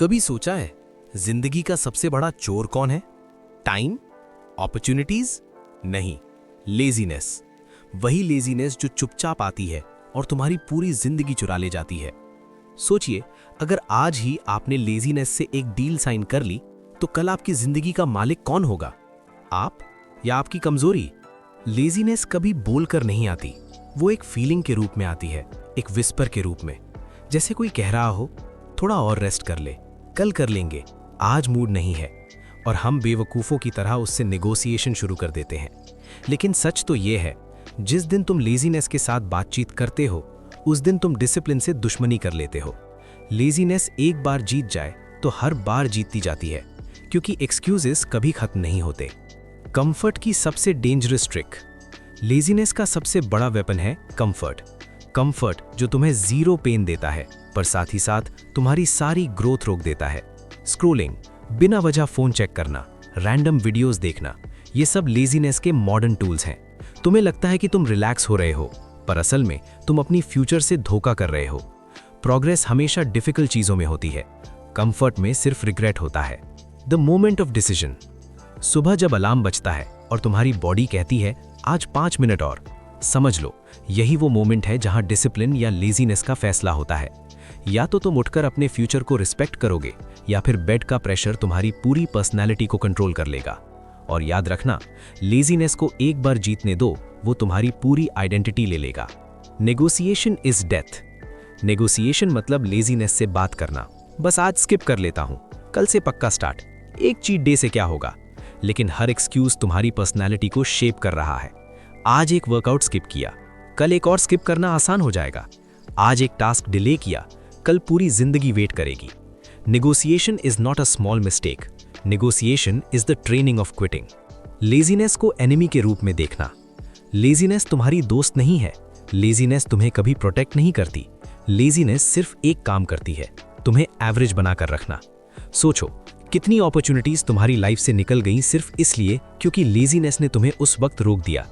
कभी सोचा है जिंदगी का सबसे बड़ा चोर कौन है? टाइम? अपॉर्चुनिटीज? नहीं, लेजीनेस। वही लेजीनेस जो चुपचाप आती है और तुम्हारी पूरी जिंदगी चुरा ले जाती है। सोचिए, अगर आज ही आपने लेजीनेस से एक डील साइन कर ली तो कल आपकी जिंदगी का मालिक कौन होगा? आप या आपकी कमजोरी? लेजीनेस कभी बोलकर नहीं आती, वो एक फीलिंग के रूप में आती है, एक विस्पर के रूप में। जैसे कोई कह रहा हो थोड़ा और रेस्ट कर ले, कल कर लेंगे, आज मूड नहीं है। और हम बेवकूफ़ों की तरह उससे नेगोशिएशन शुरू कर देते हैं। लेकिन सच तो ये है, जिस दिन तुम लेजीनेस के साथ बातचीत करते हो उस दिन तुम डिसिप्लिन से दुश्मनी कर लेते हो। लेजीनेस एक बार जीत जाए तो हर बार जीतती जाती है, क्योंकि एक्सक्यूजेस कभी खत्म नहीं होते। कंफर्ट की सबसे डेंजरस ट्रिक। लेजीनेस का सबसे बड़ा वेपन है कंफर्ट। कंफर्ट जो तुम्हें जीरो पेन देता है पर साथ ही साथ तुम्हारी सारी ग्रोथ रोक देता है। स्क्रोलिंग, बिना वजह फोन चेक करना, रैंडम वीडियोस देखना, ये सब लेजीनेस के मॉडर्न टूल्स हैं। तुम्हें लगता है कि तुम रिलैक्स हो रहे हो, पर असल में तुम अपनी फ्यूचर से धोखा कर रहे हो। प्रोग्रेस हमेशा डिफिकल्ट चीजों में होती है, कंफर्ट में सिर्फ रिग्रेट होता है। The moment of decision. सुबह जब अलार्म बजता है और तुम्हारी बॉडी कहती है आज 5 मिनट और, समझ लो यही वो मोमेंट है जहां डिसिप्लिन या लेजीनेस का फैसला होता है। या तो तुम उठकर अपने फ्यूचर को रिस्पेक्ट करोगे या फिर बेड का प्रेशर तुम्हारी पूरी पर्सनैलिटी को कंट्रोल कर लेगा। और याद रखना, लेजीनेस को एक बार जीतने दो, वो तुम्हारी पूरी आइडेंटिटी ले लेगा। Negotiation is death. नेगोशिएशन मतलब लेजीनेस से बात करना, बस आज स्किप कर लेता हूं, कल से पक्का स्टार्ट, एक चीट डे से क्या होगा। लेकिन हर एक्सक्यूज तुम्हारी पर्सनैलिटी को शेप कर रहा है। आज एक वर्कआउट स्किप किया, कल एक और स्किप करना आसान हो जाएगा। आज एक टास्क डिले किया, कल पूरी जिंदगी वेट करेगी। Negotiation is not a small mistake, negotiation is the training of quitting. Laziness को एनिमी के रूप में देखना। लेजीनेस तुम्हारी दोस्त नहीं है, लेजीनेस तुम्हें कभी प्रोटेक्ट नहीं करती। लेजीनेस सिर्फ एक काम करती है, तुम्हें एवरेज बनाकर रखना। सोचो, कितनी अपॉर्चुनिटीज तुम्हारी लाइफ से निकल गईं सिर्फ इसलिए क्योंकि लेजीनेस ने तुम्हें उस वक्त रोक दिया।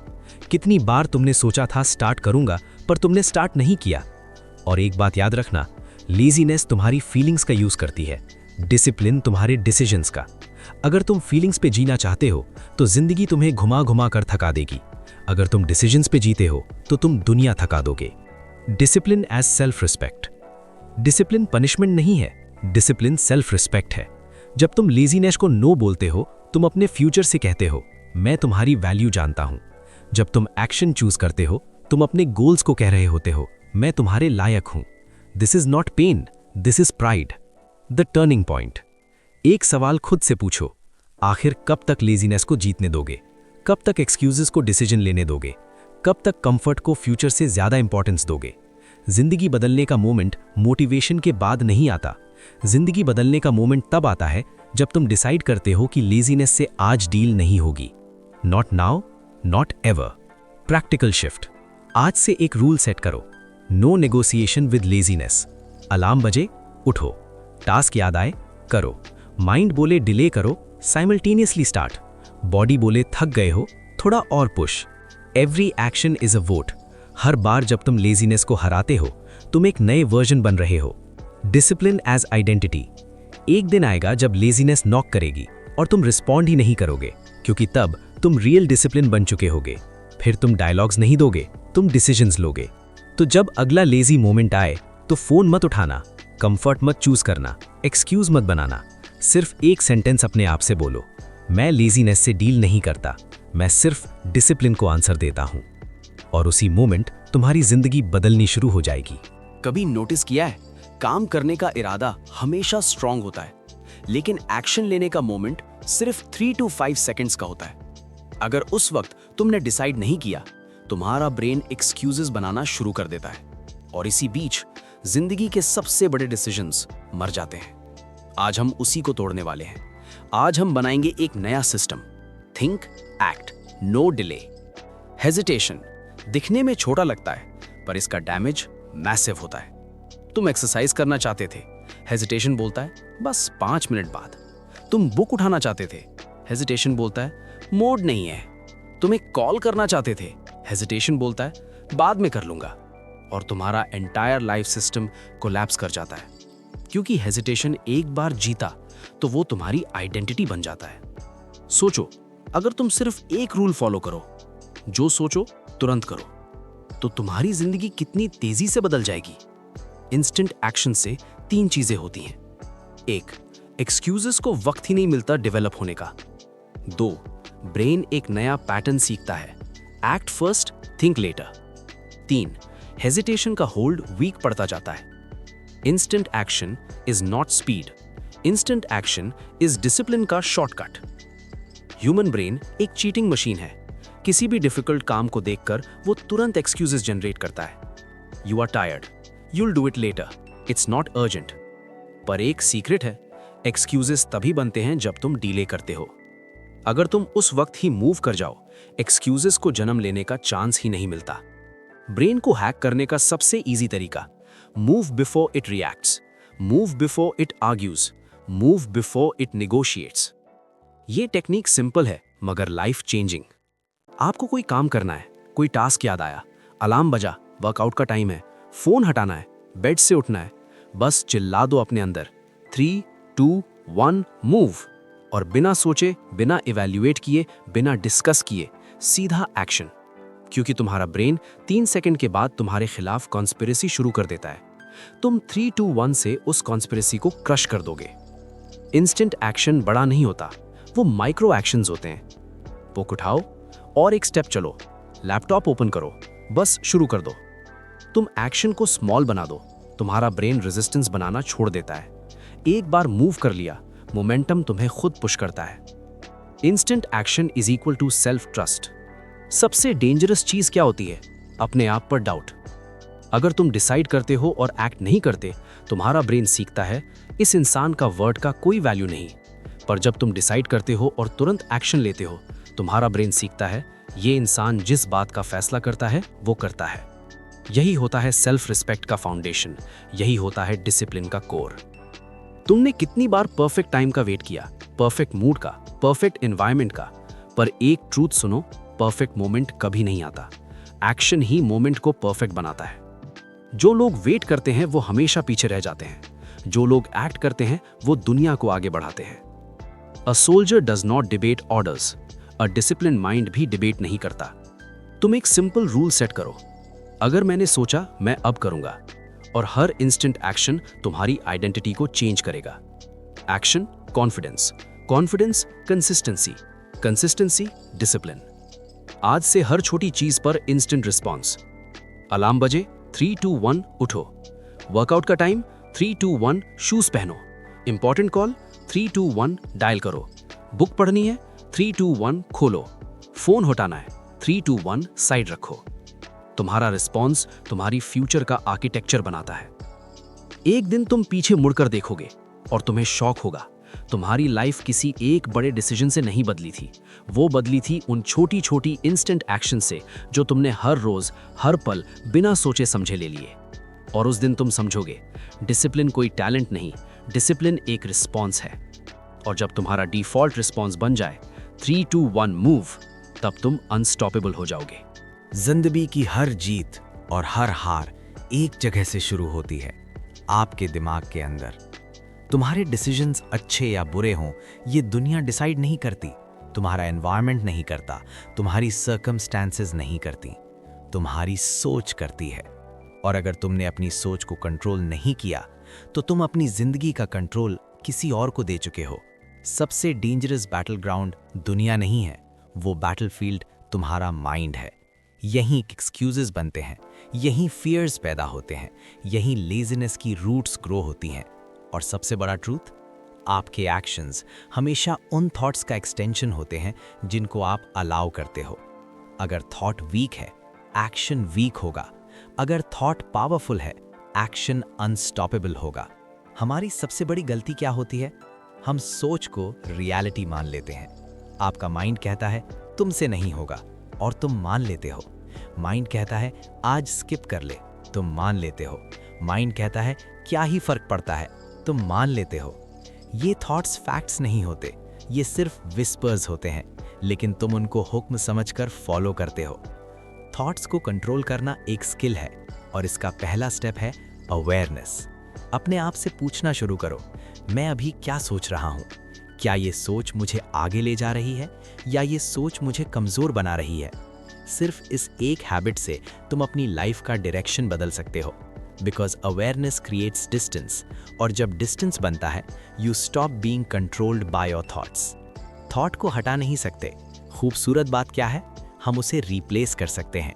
कितनी बार तुमने सोचा था स्टार्ट करूंगा पर तुमने स्टार्ट नहीं किया। और एक बात याद रखना, लेजीनेस तुम्हारी फीलिंग्स का यूज करती है, डिसिप्लिन तुम्हारे डिसीजंस का। अगर तुम फीलिंग्स पे जीना चाहते हो तो जिंदगी तुम्हें घुमा घुमा कर थका देगी। अगर तुम डिसीजंस पे जीते हो तो तुम दुनिया थका दोगे। Discipline as self respect. Discipline punishment नहीं है, डिसिप्लिन सेल्फ रिस्पेक्ट है। जब तुम लेजीनेस को नो बोलते हो, तुम अपने फ्यूचर से कहते हो मैं तुम्हारी वैल्यू जानता हूं। जब तुम एक्शन चूज करते हो, तुम अपने गोल्स को कह रहे होते हो मैं तुम्हारे लायक हूं। This is not pain, this is pride. The turning point. एक सवाल खुद से पूछो, आखिर कब तक लेजीनेस को जीतने दोगे? कब तक एक्सक्यूजेस को डिसीजन लेने दोगे? कब तक कंफर्ट को फ्यूचर से ज्यादा इंपॉर्टेंस दोगे? जिंदगी बदलने का मोमेंट मोटिवेशन के बाद नहीं आता। जिंदगी बदलने का मोमेंट तब आता है जब तुम डिसाइड करते हो कि लेजीनेस से आज डील नहीं होगी। Not now, not ever. Practical shift. आज से एक रूल सेट करो, no negotiation with laziness. Alarm बजे, उठो, टास्क याद आए, करो। माइंड बोले डिले करो, साइमल्टेनियसली स्टार्ट। बॉडी बोले थक गए हो, थोड़ा और push. Every action is a vote. हर बार जब तुम लेजीनेस को हराते हो, तुम एक नए वर्जन बन रहे हो। Discipline as identity. एक दिन आएगा जब लेजीनेस नॉक करेगी और तुम रिस्पॉन्ड ही नहीं करोगे, क्योंकि तब तुम रियल डिसिप्लिन बन चुके होगे। फिर तुम डायलॉग्स नहीं दोगे, तुम डिसीजंस लोगे। तो जब अगला लेजी मोमेंट आए तो फोन मत उठाना, कंफर्ट मत चूज करना, एक्सक्यूज मत बनाना। सिर्फ एक सेंटेंस अपने आप से बोलो, मैं लेजीनेस से डील नहीं करता, मैं सिर्फ डिसिप्लिन को आंसर देता हूं। और उसी मोमेंट तुम्हारी जिंदगी बदलनी शुरू हो जाएगी। कभी नोटिस किया है, काम करने का इरादा हमेशा स्ट्रांग होता है, लेकिन एक्शन लेने का मोमेंट सिर्फ 3 to 5 सेकंड्स का होता है। अगर उस वक्त तुमने डिसाइड नहीं किया, तुम्हारा ब्रेन एक्सक्यूजेस बनाना शुरू कर देता है और इसी बीच जिंदगी के सबसे बड़े डिसीजंस मर जाते हैं। आज हम उसी को तोड़ने वाले हैं। आज हम बनाएंगे एक नया system, think, act, no delay. Hesitation दिखने में छोटा लगता है पर इसका डैमेज मैसिव होता है। तुम एक्सरसाइज करना चाहते थे, हेजिटेशन बोलता है बस 5 मिनट बाद। तुम बुक उठाना चाहते थे, हेजिटेशन बोलता है मूड नहीं है। तुम एक कॉल करना चाहते थे, हेजिटेशन बोलता है बाद में कर लूंगा। और तुम्हारा एंटायर लाइफ सिस्टम कोलैप्स कर जाता है। क्योंकि हेजिटेशन एक बार जीता तो वो तुम्हारी आइडेंटिटी बन जाता है। सोचो, अगर तुम सिर्फ एक रूल फॉलो करो, जो सोचो तुरंत करो, तो तुम्हारी जिंदगी कितनी तेजी से बदल जाएगी। इंस्टेंट एक्शन से 3 चीजें होती हैं। 1, एक्सक्यूजेस को वक्त ही नहीं मिलता डेवलप होने का। 2, ब्रेन एक नया पैटर्न सीखता है, act first think later. 3, hesitation का होल्ड वीक पड़ता जाता है। Instant action is not speed, instant action is discipline का शॉर्टकट। ह्यूमन ब्रेन एक चीटिंग मशीन है। किसी भी डिफिकल्ट काम को देखकर वो तुरंत एक्सक्यूजेस जनरेट करता है। You are tired, you'll do it later, it's not urgent. पर एक सीक्रेट है, एक्सक्यूजेस तभी बनते हैं जब तुम डीले करते हो। अगर तुम उस वक्त ही मूव कर जाओ, एक्सक्यूजेस को जन्म लेने का चांस ही नहीं मिलता। ब्रेन को हैक करने का सबसे इजी तरीका, move before it reacts, move before it argues, move before it negotiates. ये टेक्निक सिंपल है मगर लाइफ चेंजिंग। आपको कोई काम करना है, कोई टास्क याद आया, अलार्म बजा, वर्कआउट का टाइम है, फोन हटाना है, बेड से उठना है, बस चिल्ला दो अपने अंदर 3, 2, 1 मूव, और बिना सोचे, बिना इवैल्यूएट किए, बिना डिस्कस किए सीधा एक्शन। क्योंकि तुम्हारा ब्रेन 3 सेकंड के बाद तुम्हारे खिलाफ कॉन्स्पिरेसी शुरू कर देता है। तुम 3, 2, 1 से उस कॉन्स्पिरेसी को क्रश कर दोगे। इंस्टेंट एक्शन बड़ा नहीं होता, वो माइक्रो एक्शंस होते हैं। बुक उठाओ और एक स्टेप चलो, लैपटॉप ओपन करो, बस शुरू कर दो। तुम एक्शन को स्मॉल बना दो, तुम्हारा ब्रेन रेजिस्टेंस बनाना छोड़ देता है। एक बार मूव कर लिया, मोमेंटम तुम्हें खुद पुश करता है। Instant action is equal to self trust. सबसे डेंजरस चीज क्या होती है? अपने आप पर डाउट। अगर तुम डिसाइड करते हो और एक्ट नहीं करते, तुम्हारा ब्रेन सीखता है इस इंसान का वर्ड का कोई वैल्यू नहीं। पर जब तुम डिसाइड करते हो और तुरंत एक्शन लेते हो, तुम्हारा ब्रेन सीखता है ये इंसान जिस बात का फैसला करता है वो करता है। यही होता है सेल्फ रिस्पेक्ट का फाउंडेशन, यही होता है डिसिप्लिन का कोर। तुमने कितनी बार परफेक्ट टाइम का वेट किया, परफेक्ट मूड का, परफेक्ट एनवायरनमेंट का, पर एक ट्रूथ सुनो, परफेक्ट मोमेंट कभी नहीं आता। एक्शन ही मोमेंट को परफेक्ट बनाता है। जो लोग वेट करते हैं वो हमेशा पीछे रह जाते हैं, जो लोग एक्ट करते हैं वो दुनिया को आगे बढ़ाते हैं। A soldier does not debate orders, a discipline mind भी डिबेट नहीं करता। तुम एक सिंपल रूल सेट करो, अगर मैंने सोचा मैं अब करूंगा, और हर इंस्टेंट एक्शन तुम्हारी आइडेंटिटी को चेंज करेगा। Action confidence, confidence consistency, consistency discipline. आज से हर छोटी चीज पर इंस्टेंट रिस्पॉन्स। अलार्म बजे 3, 2, 1 उठो, वर्कआउट का टाइम 3, 2, 1 शूज पहनो, इंपॉर्टेंट कॉल 3, 2, 1 डायल करो, बुक पढ़नी है 3, 2, 1 खोलो, फोन हटाना है 3, 2, 1 साइड रखो। तुम्हारा रिस्पॉन्स तुम्हारी फ्यूचर का आर्किटेक्चर बनाता है। एक दिन तुम पीछे मुड़कर देखोगे और तुम्हें शॉक होगा, तुम्हारी लाइफ किसी एक बड़े डिसीजन से नहीं बदली थी, वो बदली थी उन छोटी छोटी इंस्टेंट एक्शन से जो तुमने हर रोज, हर पल बिना सोचे समझे ले लिए। और उस दिन तुम समझोगे डिसिप्लिन कोई टैलेंट नहीं, डिसिप्लिन एक रिस्पॉन्स है। और जब तुम्हारा डिफॉल्ट रिस्पॉन्स बन जाए 3, 2, 1 मूव, तब तुम अनस्टॉपेबल हो जाओगे। जिंदगी की हर जीत और हर हार एक जगह से शुरू होती है, आपके दिमाग के अंदर। तुम्हारे डिसीजंस अच्छे या बुरे हों, ये दुनिया डिसाइड नहीं करती, तुम्हारा एनवायरनमेंट नहीं करता, तुम्हारी सर्कमस्टेंसेस नहीं करती, तुम्हारी सोच करती है। और अगर तुमने अपनी सोच को कंट्रोल नहीं किया, तो तुम अपनी जिंदगी का कंट्रोल किसी और को दे चुके हो। सबसे डेंजरस बैटल ग्राउंड दुनिया नहीं है, वो बैटलफील्ड तुम्हारा माइंड है। यहीं एक्सक्यूजेस बनते हैं, यहीं फियर्स पैदा होते हैं, यहीं लेजीनेस की रूट्स ग्रो होती हैं। और सबसे बड़ा ट्रूथ, आपके एक्शंस हमेशा उन थॉट्स का एक्सटेंशन होते हैं जिनको आप अलाउ करते हो। अगर थॉट वीक है, एक्शन वीक होगा। अगर थॉट पावरफुल है, एक्शन अनस्टॉपेबल होगा। हमारी सबसे बड़ी गलती क्या होती है? हम सोच को रियलिटी मान लेते हैं। आपका माइंड कहता है तुमसे नहीं होगा, और तुम मान लेते हो। माइंड कहता है आज स्किप कर ले, तुम मान लेते हो। माइंड कहता है क्या ही फर्क पड़ता है, तुम मान लेते हो। ये थॉट्स फैक्ट्स नहीं होते, ये सिर्फ विस्पर्स होते हैं, लेकिन तुम उनको हुक्म समझकर फॉलो करते हो। थॉट्स को कंट्रोल करना एक स्किल है, और इसका पहला स्टेप है अवेयरनेस। अपने आप से पूछना शुरू करो, मैं अभी क्या सोच रहा हूँ? क्या ये सोच मुझे आगे ले जा रही है या ये सोच मुझे कमज़ोर बना रही है? सिर्फ इस एक हैबिट से तुम अपनी लाइफ का डायरेक्शन बदल सकते हो। बिकॉज अवेयरनेस क्रिएट्स डिस्टेंस, और जब डिस्टेंस बनता है you stop being controlled by your thoughts. Thought को हटा नहीं सकते, खूबसूरत बात क्या है, हम उसे रिप्लेस कर सकते हैं।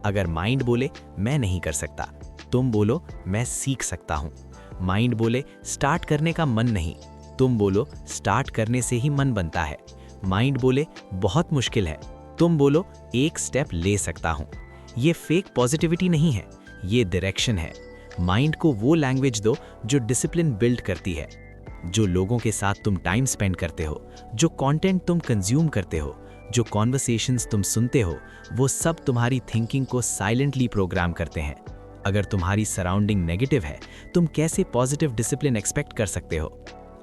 अगर माइंड बोले मैं नहीं कर सकता, तुम बोलो मैं सीख सकता हूँ। माइंड बोले स्टार्ट करने का मन नहीं, तुम बोलो स्टार्ट करने से ही मन बनता है। माइंड बोले बहुत मुश्किल है, तुम बोलो एक स्टेप ले सकता हूँ। ये फेक पॉजिटिविटी नहीं है, ये डायरेक्शन है। माइंड को वो लैंग्वेज दो जो डिसिप्लिन बिल्ड करती है। जो लोगों के साथ तुम टाइम स्पेंड करते हो, जो कंटेंट तुम कंज्यूम करते हो, जो कॉन्वर्सेशंस तुम सुनते हो, वो सब तुम्हारी थिंकिंग को साइलेंटली प्रोग्राम करते हैं। अगर तुम्हारी सराउंडिंग नेगेटिव है, तुम कैसे पॉजिटिव डिसिप्लिन एक्सपेक्ट कर सकते हो?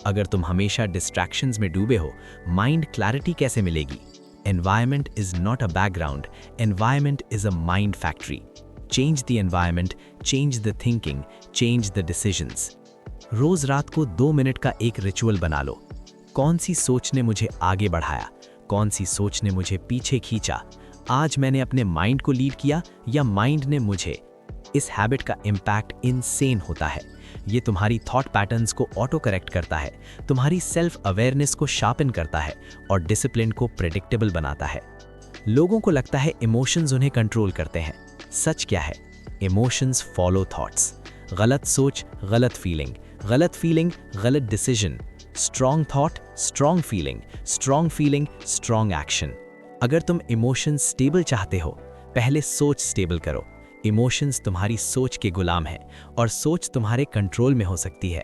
अगर तुम हमेशा डिस्ट्रैक्शंस में डूबे हो, माइंड क्लैरिटी कैसे मिलेगी? Environment is not a background, environment is a mind factory. Change the environment, change the thinking, change the decisions. रोज रात को 2 मिनट का एक रिचुअल बना लो। कौन सी सोच ने मुझे आगे बढ़ाया, कौन सी सोच ने मुझे पीछे खींचा? आज मैंने अपने माइंड को लीड किया या माइंड ने मुझे? इस हैबिट का इम्पैक्ट इनसेन होता है। ये तुम्हारी थॉट पैटर्न्स को ऑटो करेक्ट करता है, तुम्हारी सेल्फ अवेयरनेस को शार्पन करता है और डिसिप्लिन को प्रेडिक्टेबल बनाता है। लोगों को लगता है इमोशंस उन्हें कंट्रोल करते हैं। सच क्या है? Emotions follow thoughts. गलत सोच, गलत फीलिंग, गलत फीलिंग, गलत decision. Strong thought, strong feeling, strong feeling, strong action. अगर तुम इमोशंस स्टेबल चाहते हो, पहले सोच स्टेबल करो। इमोशंस तुम्हारी सोच के गुलाम हैं और सोच तुम्हारे कंट्रोल में हो सकती है।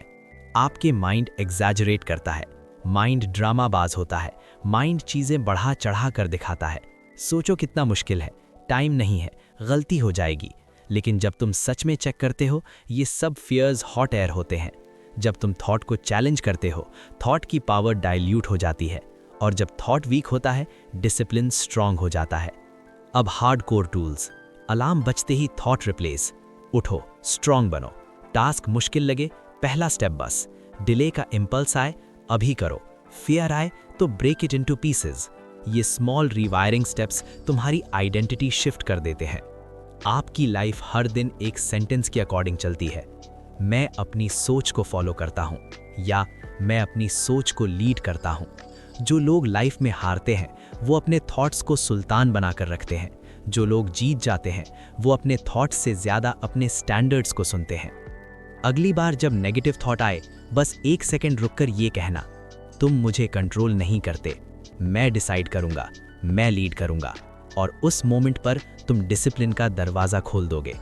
आपके माइंड एग्जैजरेट करता है, माइंड ड्रामाबाज होता है, माइंड चीज़ें बढ़ा चढ़ा कर दिखाता है। सोचो कितना मुश्किल है, टाइम नहीं है, गलती हो जाएगी। लेकिन जब तुम सच में चेक करते हो, ये सब फियर्स हॉट एयर होते हैं। जब तुम थॉट को चैलेंज करते हो, थॉट की पावर डाइल्यूट हो जाती है, और जब थॉट वीक होता है, डिसिप्लिन स्ट्रांग हो जाता है। अब हार्डकोर टूल्स। अलार्म बजते ही थॉट रिप्लेस। उठो, स्ट्रांग बनो। टास्क मुश्किल लगे, पहला स्टेप बस। डिले का इंपल्स आए, अभी करो। फियर आए तो ब्रेक इट इनटू पीसेस। ये स्मॉल रिवायरिंग स्टेप्स तुम्हारी आइडेंटिटी शिफ्ट कर देते हैं। आपकी लाइफ हर दिन एक सेंटेंस के अकॉर्डिंग चलती है। मैं अपनी सोच को फॉलो करता हूँ या मैं अपनी सोच को लीड करता हूँ। जो लोग लाइफ में हारते हैं वो अपने थॉट्स को सुल्तान बनाकर रखते हैं। जो लोग जीत जाते हैं वो अपने थॉट्स से ज़्यादा अपने स्टैंडर्ड्स को सुनते हैं। अगली बार जब नेगेटिव थॉट आए, बस 1 सेकंड रुककर ये कहना, तुम मुझे कंट्रोल नहीं करते, मैं डिसाइड करूँगा, मैं लीड करूँगा। और उस मोमेंट पर तुम डिसिप्लिन का दरवाज़ा खोल दोगे।